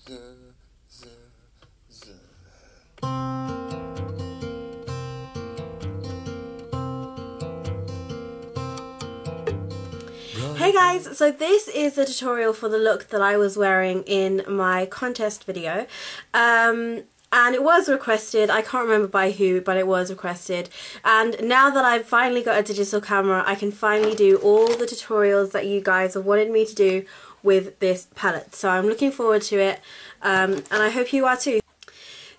Hey guys, so this is the tutorial for the look that I was wearing in my contest video. And it was requested. I can't remember by who, but it was requested. And now that I've finally got a digital camera, I can finally do all the tutorials that you guys have wanted me to do with this palette. So I'm looking forward to it, and I hope you are too.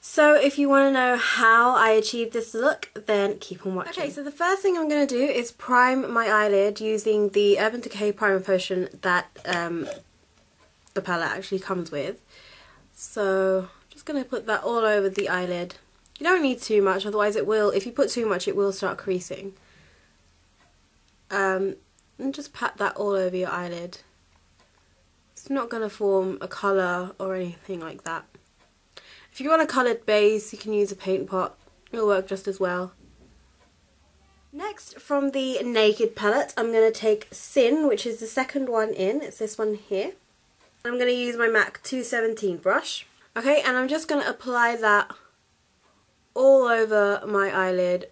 So if you want to know how I achieved this look, then keep on watching. Okay, so the first thing I'm going to do is prime my eyelid using the Urban Decay Primer Potion that the palette actually comes with. So I'm just going to put that all over the eyelid. You don't need too much, otherwise it will, if you put too much, it will start creasing. And just pat that all over your eyelid. It's not going to form a colour or anything like that. If you want a coloured base, you can use a paint pot. It'll work just as well. Next, from the Naked palette, I'm going to take Sin, which is the second one in. It's this one here. I'm going to use my MAC 217 brush. Okay, and I'm just going to apply that all over my eyelid.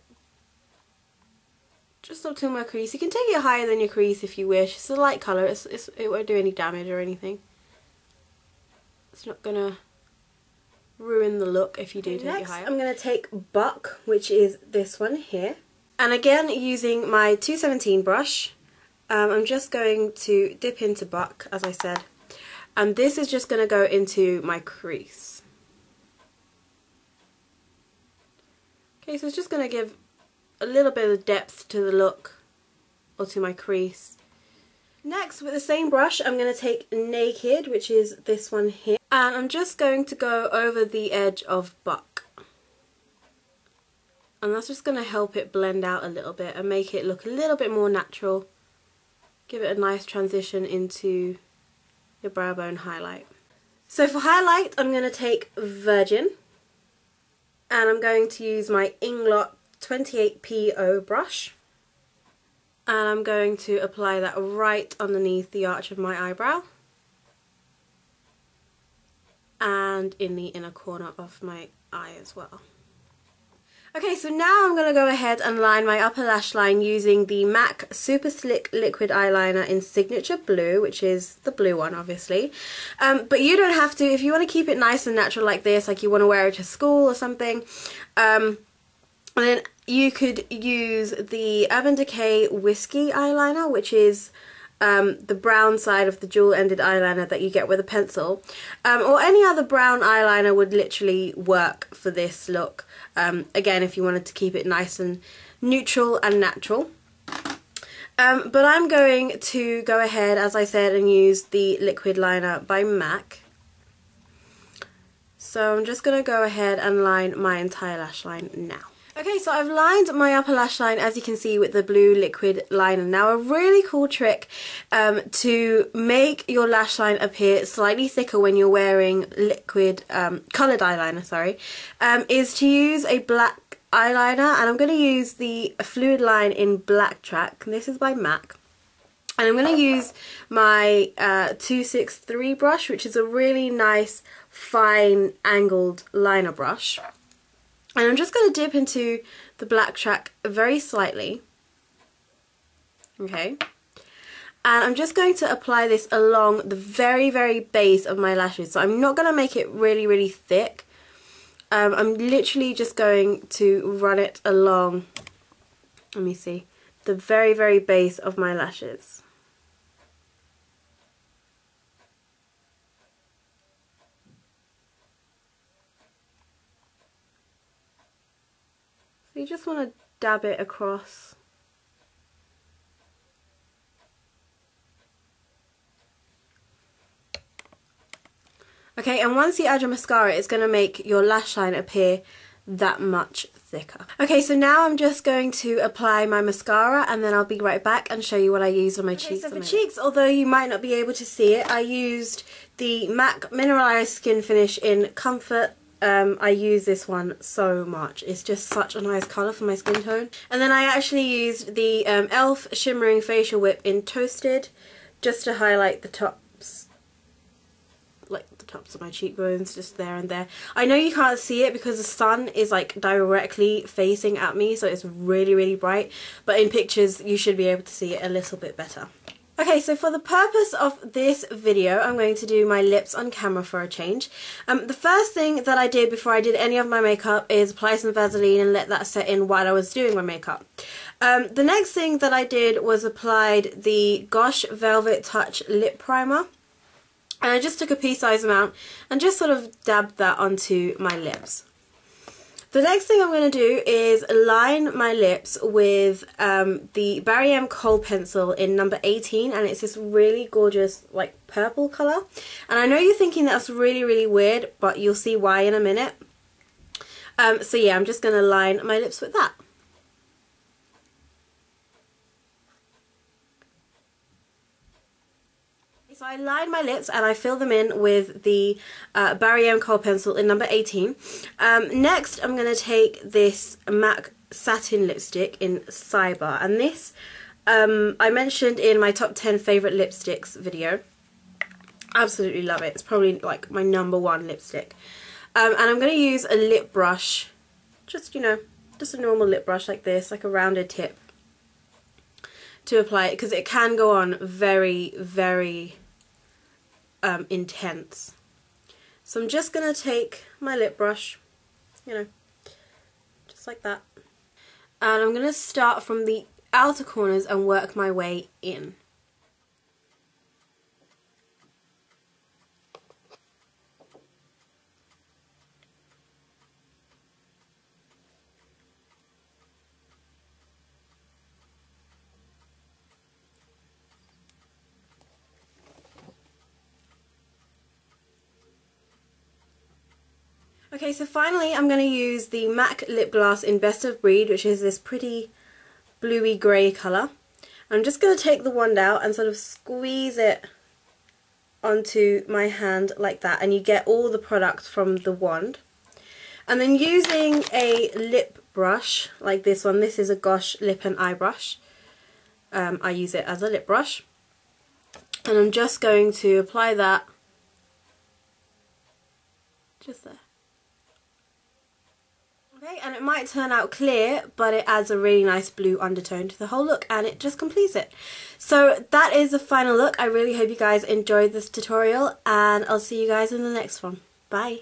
Just up to my crease. You can take it higher than your crease if you wish. It's a light colour. It won't do any damage or anything. It's not going to ruin the look if you do take it higher. I'm going to take Buck, which is this one here, and again using my 217 brush, I'm just going to dip into Buck, as I said, and this is just going to go into my crease. Okay, so it's just going to give a little bit of depth to the look, or to my crease. Next, with the same brush, I'm going to take Naked, which is this one here, and I'm just going to go over the edge of Buck. And that's just going to help it blend out a little bit and make it look a little bit more natural. Give it a nice transition into your brow bone highlight. So for highlight, I'm going to take Virgin, and I'm going to use my Inglot 28PO brush. And I'm going to apply that right underneath the arch of my eyebrow and in the inner corner of my eye as well. Okay, so now I'm going to go ahead and line my upper lash line using the MAC Super Slick Liquid Eyeliner in Signature Blue, which is the blue one obviously. But you don't have to. If you want to keep it nice and natural like this, like you want to wear it to school or something, and then you could use the Urban Decay Whiskey eyeliner, which is the brown side of the dual-ended eyeliner that you get with a pencil. Or any other brown eyeliner would literally work for this look. Again, if you wanted to keep it nice and neutral and natural. But I'm going to go ahead, as I said, and use the liquid liner by MAC. So I'm just going to go ahead and line my entire lash line now. Okay, so I've lined my upper lash line, as you can see, with the blue liquid liner. Now, a really cool trick to make your lash line appear slightly thicker when you're wearing liquid, coloured eyeliner, sorry, is to use a black eyeliner. And I'm going to use the Fluid Line in Black Track. This is by MAC. And I'm going to use my 263 brush, which is a really nice, fine, angled liner brush. And I'm just going to dip into the Black Track very slightly. Okay. And I'm just going to apply this along the very, very base of my lashes. So I'm not going to make it really, really thick. I'm literally just going to run it along, let me see, the very, very base of my lashes. So you just want to dab it across. Okay, and once you add your mascara, it's going to make your lash line appear that much thicker. Okay, so now I'm just going to apply my mascara, and then I'll be right back and show you what I use on my cheeks. So for cheeks, although you might not be able to see it, I used the MAC Mineralized Skin Finish in Comfort. I use this one so much. It's just such a nice colour for my skin tone. And then I actually used the e.l.f. Shimmering Facial Whip in Toasted, just to highlight the tops, like the tops of my cheekbones, just there and there. I know you can't see it because the sun is like directly facing at me, so it's really, really bright, but in pictures you should be able to see it a little bit better. Okay, so for the purpose of this video, I'm going to do my lips on camera for a change. The first thing that I did before I did any of my makeup is apply some Vaseline and let that set in while I was doing my makeup. The next thing that I did was applied the Gosh Velvet Touch Lip Primer. And I just took a pea-sized amount and just sort of dabbed that onto my lips. The next thing I'm going to do is line my lips with the Barry M Kohl pencil in number 18, and it's this really gorgeous like purple colour. And I know you're thinking that's really, really weird, but you'll see why in a minute. So yeah, I'm just going to line my lips with that. So I line my lips and I fill them in with the Barry M Kohl pencil in number 18. Next I'm going to take this MAC satin lipstick in Cyber, and this I mentioned in my top 10 favourite lipsticks video. Absolutely love it. It's probably like my #1 lipstick. And I'm going to use a lip brush, just, you know, just a normal lip brush like this, like a rounded tip, to apply it, because it can go on very, very intense. So I'm just going to take my lip brush, you know, just like that, and I'm going to start from the outer corners and work my way in. Okay, so finally I'm going to use the MAC lip gloss in Best of Breed, which is this pretty bluey grey colour. I'm just going to take the wand out and sort of squeeze it onto my hand like that, and you get all the product from the wand. And then using a lip brush like this one, this is a Gosh lip and eye brush. I use it as a lip brush, and I'm just going to apply that just there. Okay, and it might turn out clear, but it adds a really nice blue undertone to the whole look, and it just completes it. So that is the final look. I really hope you guys enjoyed this tutorial, and I'll see you guys in the next one. Bye!